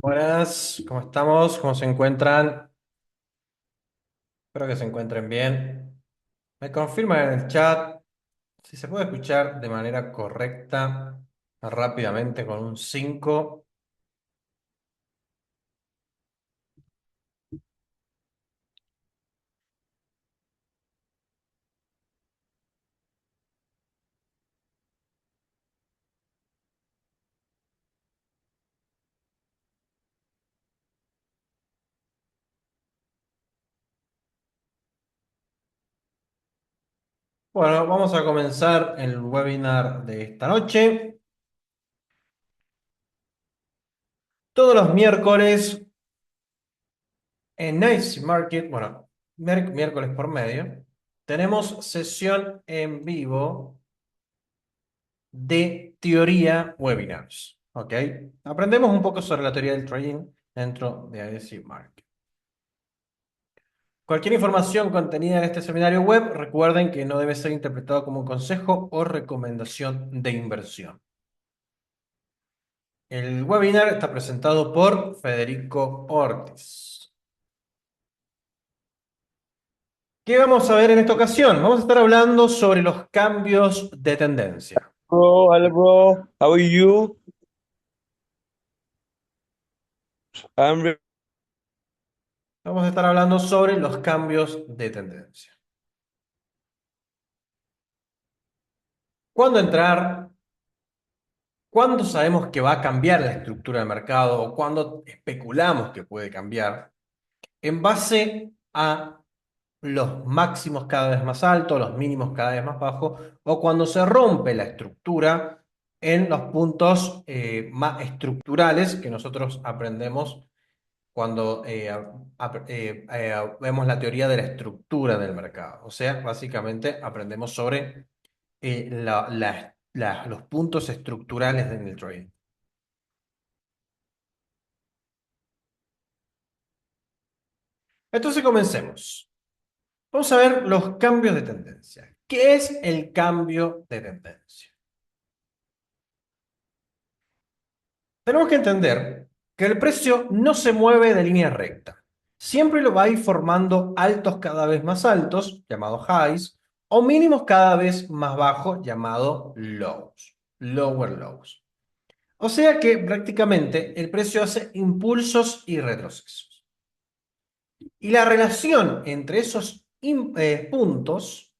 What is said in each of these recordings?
Buenas, ¿cómo estamos? ¿Cómo se encuentran? Espero que se encuentren bien. Me confirman en el chat si se puede escuchar de manera correcta, rápidamente con un 5. Bueno, vamos a comenzar el webinar de esta noche. Todos los miércoles en Nice Market, bueno, miércoles por medio, tenemos sesión en vivo de teoría webinars. ¿Ok? Aprendemos un poco sobre la teoría del trading dentro de IC Market. Cualquier información contenida en este seminario web, recuerden que no debe ser interpretado como un consejo o recomendación de inversión. El webinar está presentado por Federico Ortiz. ¿Qué vamos a ver en esta ocasión? Vamos a estar hablando sobre los cambios de tendencia. Bro, hello bro, how are you? I'm re- Vamos a estar hablando sobre los cambios de tendencia. ¿Cuándo entrar? ¿Cuándo sabemos que va a cambiar la estructura del mercado o cuándo especulamos que puede cambiar? En base a los máximos cada vez más altos, los mínimos cada vez más bajos, o cuando se rompe la estructura en los puntos más estructurales que nosotros aprendemos cuando vemos la teoría de la estructura del mercado. O sea, básicamente aprendemos sobre los puntos estructurales en el trading. Entonces comencemos. Vamos a ver los cambios de tendencia. ¿Qué es el cambio de tendencia? Tenemos que entender que el precio no se mueve de línea recta. Siempre lo va a ir formando altos cada vez más altos, llamados highs, o mínimos cada vez más bajos, llamados lows, lower lows. O sea que prácticamente el precio hace impulsos y retrocesos. Y la relación entre esos puntos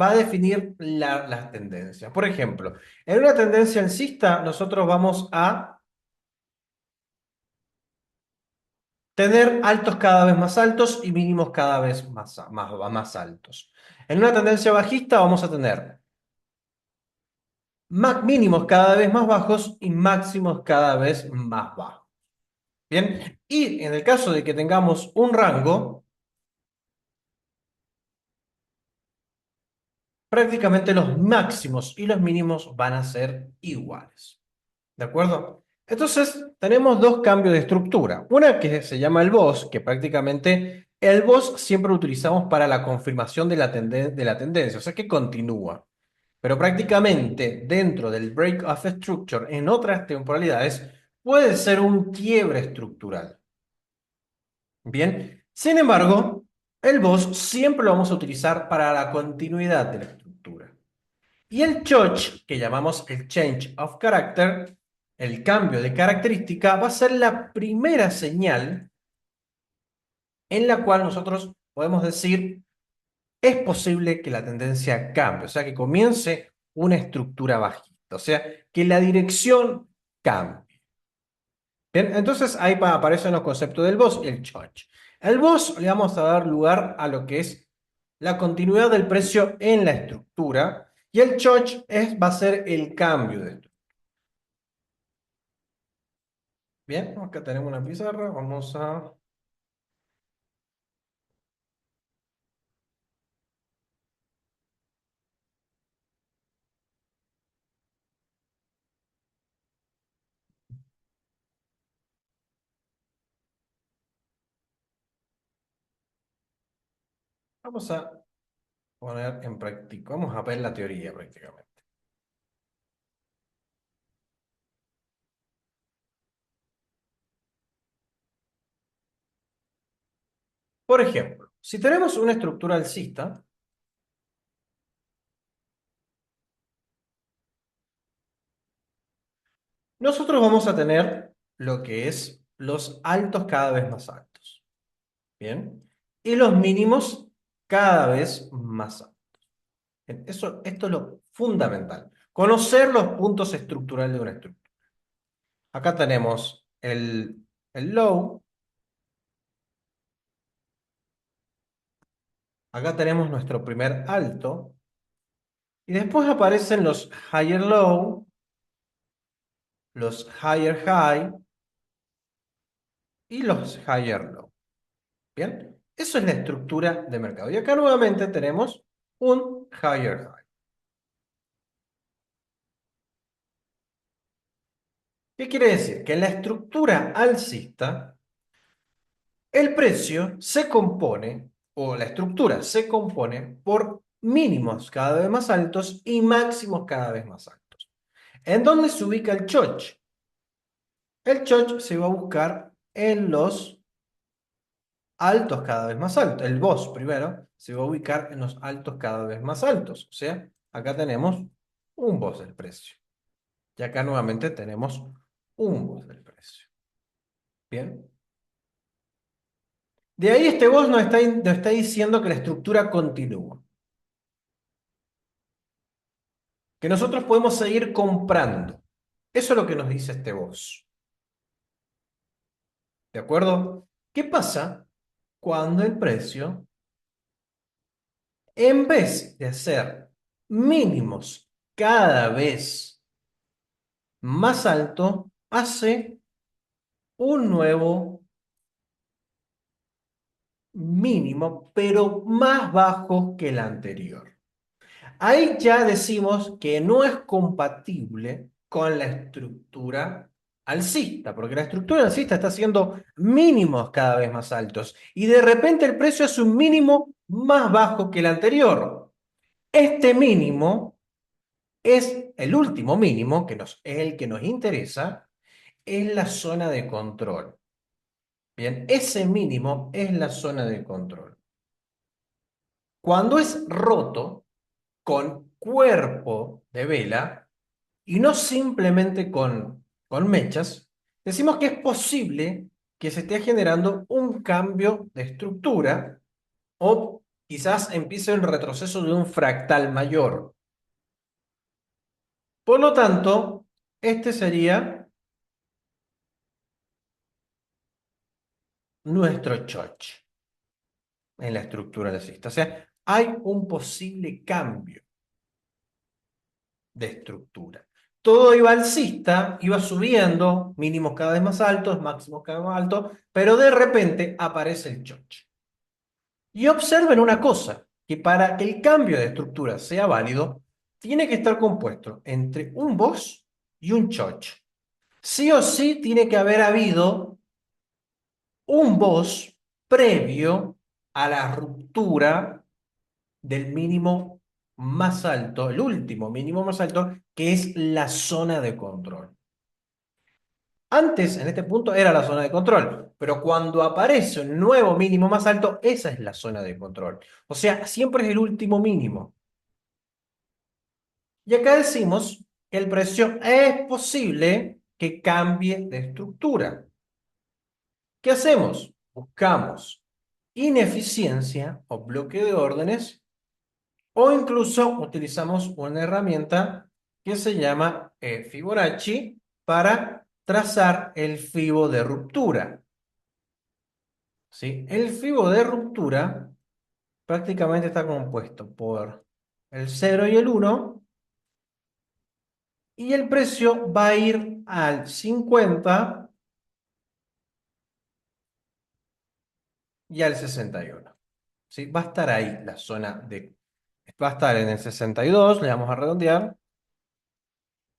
va a definir las tendencias. Por ejemplo, en una tendencia alcista, nosotros vamos a tener altos cada vez más altos y mínimos cada vez más altos. En una tendencia bajista vamos a tener mínimos cada vez más bajos y máximos cada vez más bajos. Bien, y en el caso de que tengamos un rango, prácticamente los máximos y los mínimos van a ser iguales. ¿De acuerdo? Entonces, tenemos dos cambios de estructura. Una que se llama el BOS, que prácticamente el BOS siempre lo utilizamos para la confirmación de de la tendencia, o sea que continúa. Pero prácticamente dentro del break of structure, en otras temporalidades, puede ser un quiebre estructural. Bien, sin embargo, el BOS siempre lo vamos a utilizar para la continuidad de la estructura. Y el CHOCH, que llamamos el Change of Character, el cambio de característica, va a ser la primera señal en la cual nosotros podemos decir es posible que la tendencia cambie, o sea, que comience una estructura bajista, o sea, que la dirección cambie. Bien, entonces ahí aparecen los conceptos del BOS y el CHOCH. El BOS le vamos a dar lugar a lo que es la continuidad del precio en la estructura y el CHOCH va a ser el cambio de estructura. Bien, acá tenemos una pizarra. Vamos a poner en práctica. Vamos a ver la teoría prácticamente. Por ejemplo, si tenemos una estructura alcista, nosotros vamos a tener lo que es los altos cada vez más altos. Bien. Y los mínimos cada vez más altos. Bien, esto es lo fundamental. Conocer los puntos estructurales de una estructura. Acá tenemos el low. Acá tenemos nuestro primer alto. Y después aparecen los higher low, los higher high y los higher low. Bien, eso es la estructura de mercado. Y acá nuevamente tenemos un higher high. ¿Qué quiere decir? Que en la estructura alcista, el precio se compone, o la estructura se compone por mínimos cada vez más altos y máximos cada vez más altos. ¿En dónde se ubica el choch? El choch se va a buscar en los altos cada vez más altos. El boss primero se va a ubicar en los altos cada vez más altos. O sea, acá tenemos un boss del precio. Y acá nuevamente tenemos un boss del precio. Bien. De ahí este boss nos está diciendo que la estructura continúa. que nosotros podemos seguir comprando. Eso es lo que nos dice este boss. ¿De acuerdo? ¿Qué pasa cuando el precio, en vez de hacer mínimos cada vez más alto, hace un nuevo mínimo, pero más bajo que el anterior? Ahí ya decimos que no es compatible con la estructura alcista, porque la estructura alcista está haciendo mínimos cada vez más altos y de repente el precio es un mínimo más bajo que el anterior. Este mínimo es el último mínimo, es el que nos interesa, es la zona de control. Bien, ese mínimo es la zona de control. Cuando es roto con cuerpo de vela, y no simplemente con mechas, decimos que es posible que se esté generando un cambio de estructura o quizás empiece el retroceso de un fractal mayor. Por lo tanto, este sería nuestro choch en la estructura alcista. O sea, hay un posible cambio de estructura. Todo iba alcista, iba subiendo, mínimos cada vez más altos, máximos cada vez más altos, pero de repente aparece el choche. Y observen una cosa, que para que el cambio de estructura sea válido, tiene que estar compuesto entre un boss y un choche. Sí o sí tiene que haber habido un boss previo a la ruptura del mínimo más alto, el último mínimo más alto, que es la zona de control. Antes, en este punto, era la zona de control, pero cuando aparece un nuevo mínimo más alto, esa es la zona de control. O sea, siempre es el último mínimo. Y acá decimos que el precio es posible que cambie de estructura. ¿Qué hacemos? Buscamos ineficiencia o bloque de órdenes o incluso utilizamos una herramienta que se llama Fibonacci para trazar el fibo de ruptura. ¿Sí? El fibo de ruptura prácticamente está compuesto por el 0 y el 1 y el precio va a ir al 50 y al 61. ¿Sí? Va a estar ahí la zona de... Va a estar en el 62, le vamos a redondear,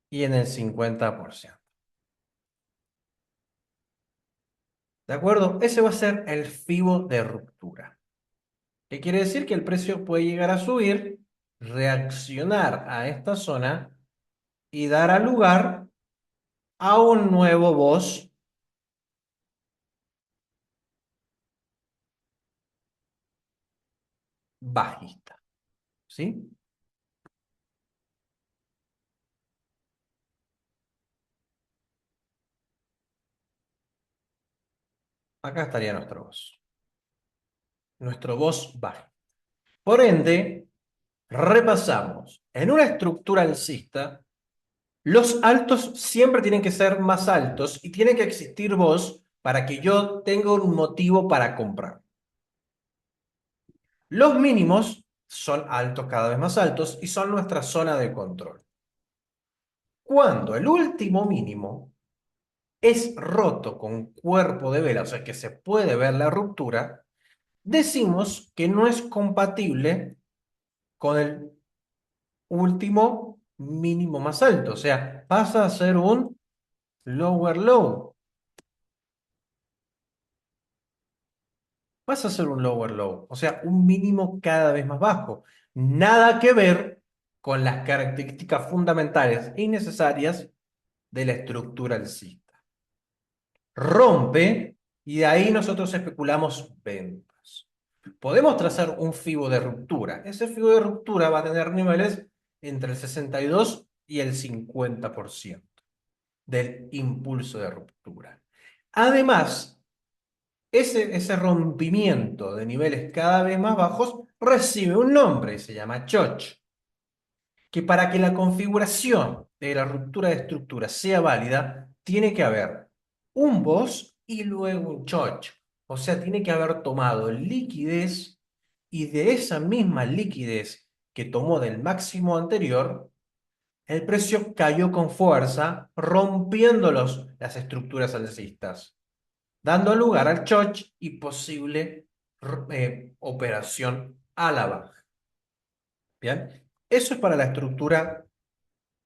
y en el 50%. ¿De acuerdo? Ese va a ser el fibo de ruptura. ¿Qué quiere decir? Que el precio puede llegar a subir, reaccionar a esta zona y dar a lugar a un nuevo boss bajista. ¿Sí? Acá estaría nuestro boss. Nuestro boss bajista. Por ende, repasamos. En una estructura alcista, los altos siempre tienen que ser más altos y tiene que existir boss para que yo tenga un motivo para comprar. Los mínimos son altos, cada vez más altos, y son nuestra zona de control. Cuando el último mínimo es roto con cuerpo de vela, o sea que se puede ver la ruptura, decimos que no es compatible con el último mínimo más alto. O sea, pasa a ser un lower low. Pasa a ser un lower low. O sea, un mínimo cada vez más bajo. Nada que ver con las características fundamentales y necesarias de la estructura alcista. Rompe y de ahí nosotros especulamos ventas. Podemos trazar un fibo de ruptura. Ese fibo de ruptura va a tener niveles entre el 62 y el 50% del impulso de ruptura. Además, ese rompimiento de niveles cada vez más bajos recibe un nombre y se llama choch. que para que la configuración de la ruptura de estructura sea válida, tiene que haber un boss y luego un choch. O sea, tiene que haber tomado liquidez y de esa misma liquidez que tomó del máximo anterior, el precio cayó con fuerza, rompiendo las estructuras alcistas, dando lugar al choch y posible operación a la baja. Bien, eso es para la estructura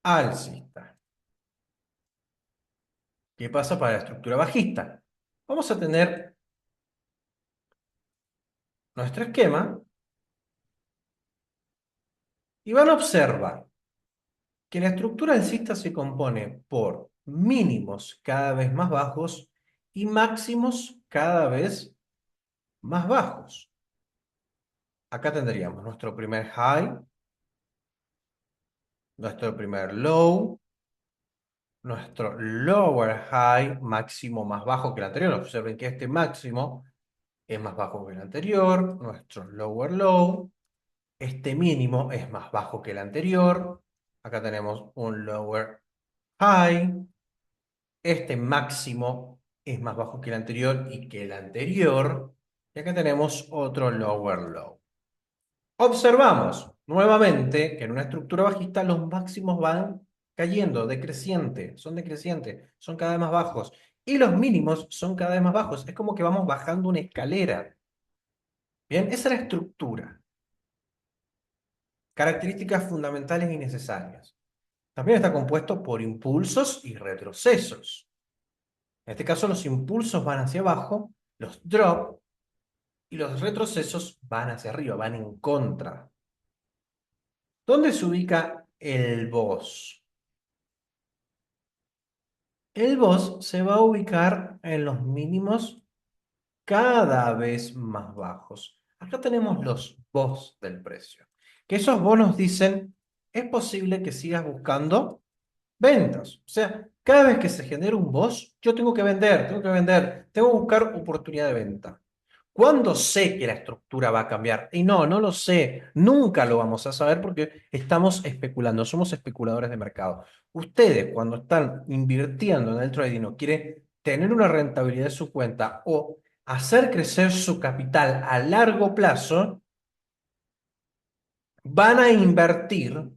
alcista. ¿Qué pasa para la estructura bajista? Vamos a tener nuestro esquema y van a observar que la estructura alcista se compone por mínimos cada vez más bajos y máximos cada vez más bajos. Acá tendríamos nuestro primer high, nuestro primer low, nuestro lower high, máximo más bajo que el anterior. Observen que este máximo es más bajo que el anterior, nuestro lower low, este mínimo es más bajo que el anterior, acá tenemos un lower high, este máximo es más bajo que el anterior y que el anterior, y acá tenemos otro lower low. Observamos nuevamente que en una estructura bajista los máximos van cayendo, decreciente, son cada vez más bajos, y los mínimos son cada vez más bajos. Es como que vamos bajando una escalera. Bien, esa es la estructura. Características fundamentales y necesarias. También está compuesto por impulsos y retrocesos. En este caso, los impulsos van hacia abajo, los drop, y los retrocesos van hacia arriba, van en contra. ¿Dónde se ubica el boss? El boss se va a ubicar en los mínimos cada vez más bajos. Acá tenemos los boss del precio. Que esos bonos dicen, es posible que sigas buscando ventas. O sea, cada vez que se genera un boss, yo tengo que buscar oportunidad de venta. ¿Cuándo sé que la estructura va a cambiar? Y no, no lo sé. Nunca lo vamos a saber porque estamos especulando, somos especuladores de mercado. Ustedes, cuando están invirtiendo en el trading o quieren tener una rentabilidad de su cuenta o hacer crecer su capital a largo plazo, van a invertir,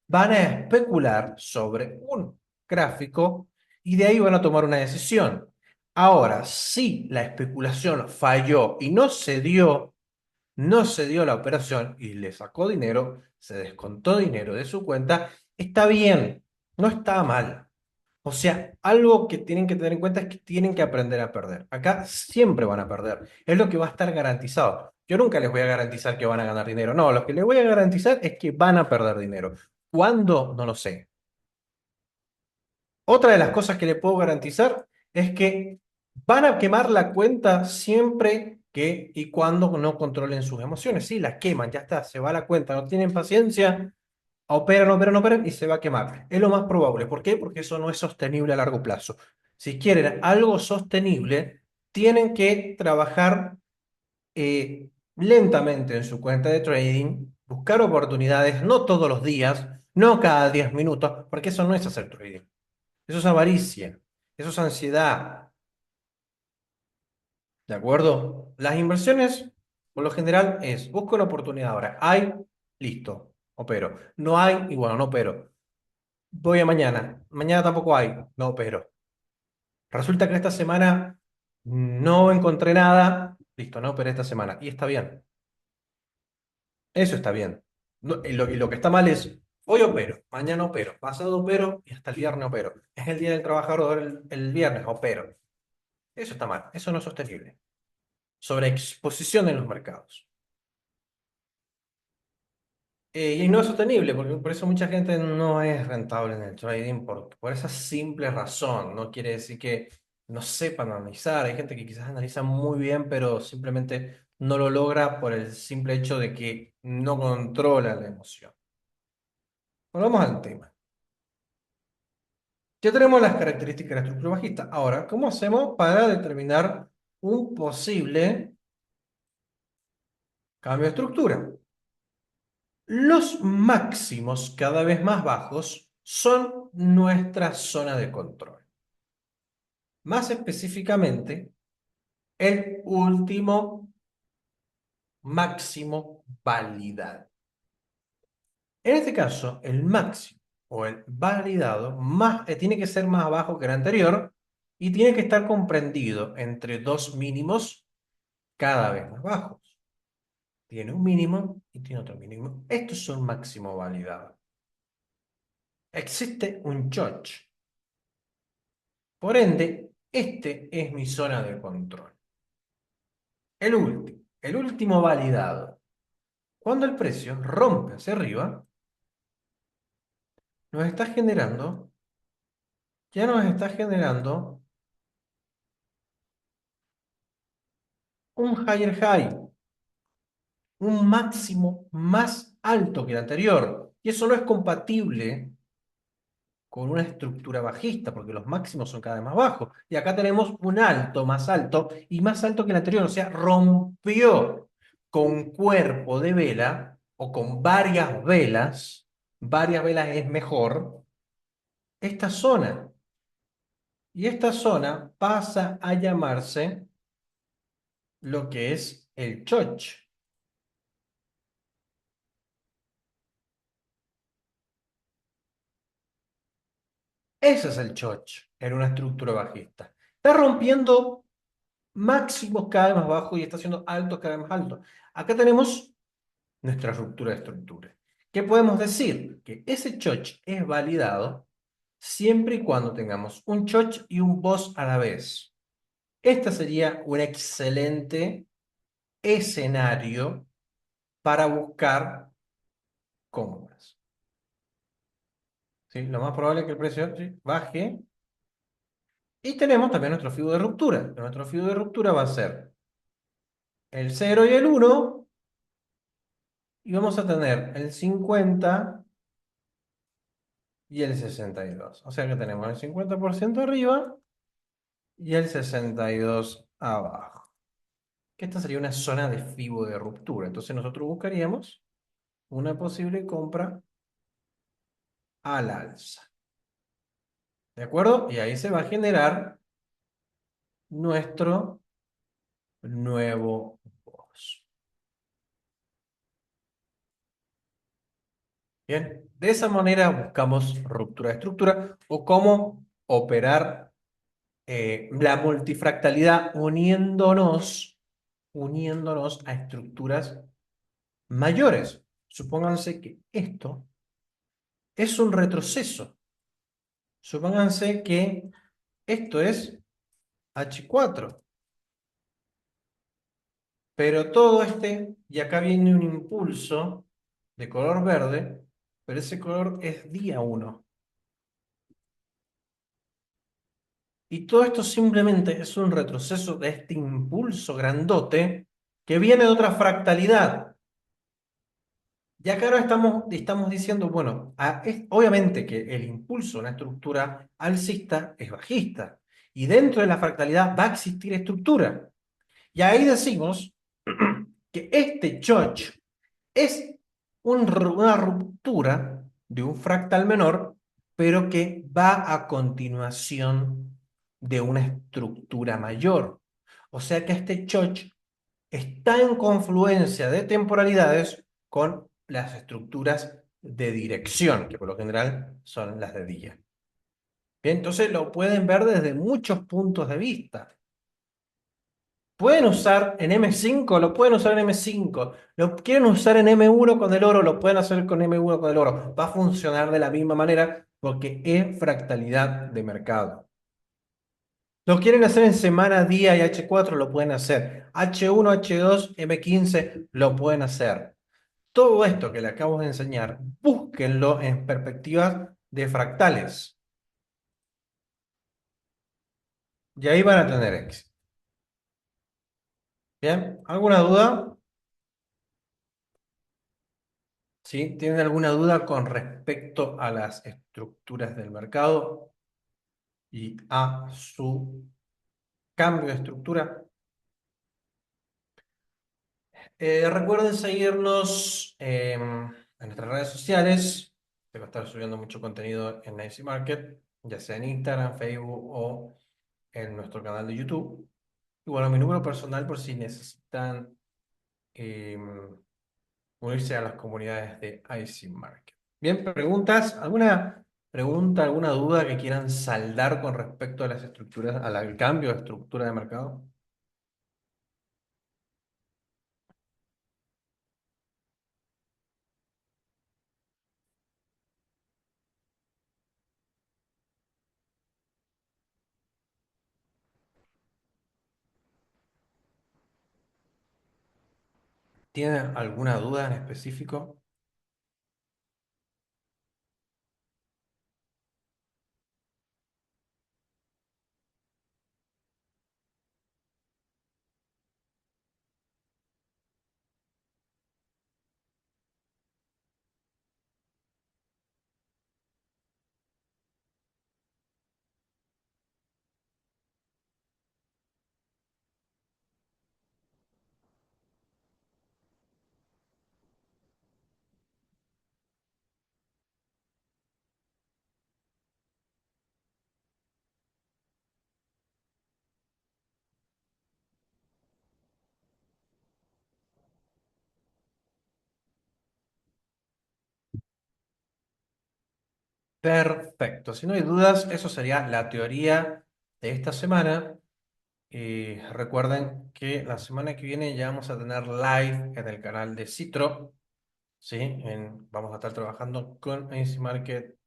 van a especular sobre un gráfico y de ahí van a tomar una decisión. Ahora, si la especulación falló y no se dio la operación y le sacó dinero, se descontó dinero de su cuenta, está bien, no está mal. O sea, algo que tienen que tener en cuenta es que tienen que aprender a perder. Acá siempre van a perder. Es lo que va a estar garantizado. Yo nunca les voy a garantizar que van a ganar dinero. No, lo que les voy a garantizar es que van a perder dinero. ¿Cuándo? No lo sé. Otra de las cosas que le puedo garantizar es que van a quemar la cuenta siempre que y cuando no controlen sus emociones. Sí, la queman, ya está, se va la cuenta, no tienen paciencia, operan y se va a quemar. Es lo más probable. ¿Por qué? Porque eso no es sostenible a largo plazo. Si quieren algo sostenible, tienen que trabajar lentamente en su cuenta de trading, buscar oportunidades, no todos los días, no cada 10 minutos, porque eso no es hacer trading. Eso es avaricia, eso es ansiedad, ¿de acuerdo? Las inversiones, por lo general, es busco una oportunidad ahora. Hay, listo, opero. No hay, y bueno, no opero. Voy a mañana. Mañana tampoco hay. No, pero resulta que esta semana no encontré nada. Listo, no operé esta semana. Y está bien. Eso está bien. Y lo que está mal es, hoy opero, mañana opero, pasado opero y hasta el viernes opero. Es el día del trabajador el viernes opero. Eso está mal. Eso no es sostenible. Sobre exposición en los mercados. Y no es sostenible, porque por eso mucha gente no es rentable en el trading, por esa simple razón. No quiere decir que no sepan analizar. Hay gente que quizás analiza muy bien, pero simplemente no lo logra por el simple hecho de que no controla la emoción. Volvamos al tema. Ya tenemos las características de la estructura bajista. Ahora, ¿cómo hacemos para determinar un posible cambio de estructura? Los máximos cada vez más bajos son nuestra zona de control. Más específicamente, el último máximo validado. En este caso, el máximo o el validado tiene que ser más bajo que el anterior y tiene que estar comprendido entre dos mínimos cada vez más bajos. Tiene un mínimo y tiene otro mínimo. Esto es un máximo validado. Existe un choch. Por ende, este es mi zona de control. El último validado. Cuando el precio rompe hacia arriba, nos está generando, ya nos está generando un higher high, un máximo más alto que el anterior. Y eso no es compatible con una estructura bajista, porque los máximos son cada vez más bajos. Y acá tenemos un alto más alto y más alto que el anterior, o sea, rompió con cuerpo de vela o con varias velas es mejor, esta zona. Y esta zona pasa a llamarse lo que es el choch. Ese es el choch en una estructura bajista. Está rompiendo máximos cada vez más bajos y está haciendo altos cada vez más altos. Acá tenemos nuestra ruptura de estructura. ¿Qué podemos decir? Que ese choch es validado siempre y cuando tengamos un choch y un boss a la vez. Este sería un excelente escenario para buscar compras. ¿Sí? Lo más probable es que el precio ¿sí? baje. Y tenemos también nuestro fibo de ruptura. Nuestro fibo de ruptura va a ser el 0 y el 1. Y vamos a tener el 50 y el 62. O sea que tenemos el 50% arriba y el 62 abajo. Que esta sería una zona de fibo de ruptura. Entonces nosotros buscaríamos una posible compra al alza. ¿De acuerdo? Y ahí se va a generar nuestro nuevo boss. Bien, de esa manera buscamos ruptura de estructura o cómo operar la multifractalidad uniéndonos a estructuras mayores. Supónganse que esto es un retroceso. Supónganse que esto es H4, pero todo y acá viene un impulso de color verde, pero ese color es día 1. Y todo esto simplemente es un retroceso de este impulso grandote que viene de otra fractalidad. Y acá ahora estamos diciendo, bueno, obviamente que el impulso, una estructura alcista, es bajista. Y dentro de la fractalidad va a existir estructura. Y ahí decimos que este choch es una ruptura de un fractal menor, pero que va a continuación de una estructura mayor. O sea que este choch está en confluencia de temporalidades con las estructuras de dirección, que por lo general son las de día. Bien, entonces lo pueden ver desde muchos puntos de vista. Pueden usar en M5, lo pueden usar en M5. Lo quieren usar en M1 con el oro, lo pueden hacer con M1 con el oro. Va a funcionar de la misma manera porque es fractalidad de mercado. Lo quieren hacer en semana, día y H4, lo pueden hacer. H1, H2, M15, lo pueden hacer. Todo esto que le acabo de enseñar, búsquenlo en perspectivas de fractales. Y ahí van a tener éxito. ¿Bien? ¿Alguna duda? ¿Sí? ¿Tienen alguna duda con respecto a las estructuras del mercado y a su cambio de estructura? Recuerden seguirnos. en nuestras redes sociales. Te va a estar subiendo mucho contenido en IC Market, ya sea en Instagram, Facebook o en nuestro canal de YouTube. Y bueno, mi número personal por si necesitan eh, unirse a las comunidades de IC Market. Bien, preguntas. ¿Alguna pregunta, alguna duda que quieran saldar con respecto a las estructuras, al cambio de estructura de mercado? ¿Tienen alguna duda en específico? Perfecto. Si no hay dudas, eso sería la teoría de esta semana. Recuerden que la semana que viene ya vamos a tener live en el canal de Citro. ¿Sí? Vamos a estar trabajando con AC Market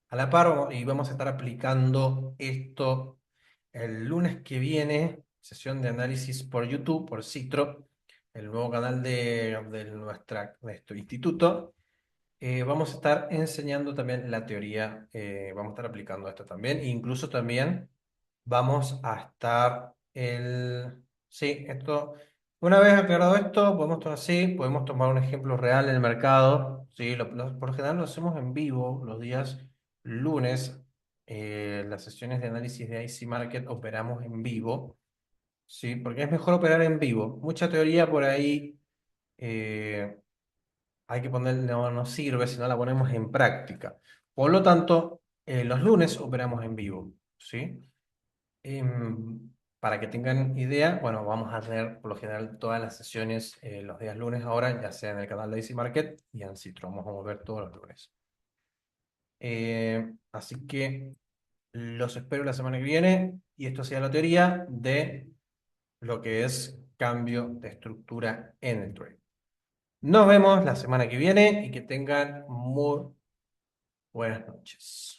a la par y vamos a estar aplicando esto el lunes que viene, sesión de análisis por YouTube, por Citro, el nuevo canal de nuestro instituto. Vamos a estar enseñando también la teoría, vamos a estar aplicando esto también, e incluso también vamos a estar Sí, esto, una vez aclarado esto, podemos tomar un ejemplo real en el mercado, ¿sí? Por lo general lo hacemos en vivo los días lunes, las sesiones de análisis de IC Market operamos en vivo, ¿sí? Porque es mejor operar en vivo. Mucha teoría por ahí. eh, Hay que poner, no sirve si no la ponemos en práctica. Por lo tanto, los lunes operamos en vivo, ¿sí? Para que tengan idea, bueno, vamos a tener por lo general todas las sesiones los días lunes ahora, ya sea en el canal de Easy Market y en Citro. Vamos a volver todos los lunes. Así que los espero la semana que viene y esto sea la teoría de lo que es cambio de estructura en el trade. Nos vemos la semana que viene y que tengan muy buenas noches.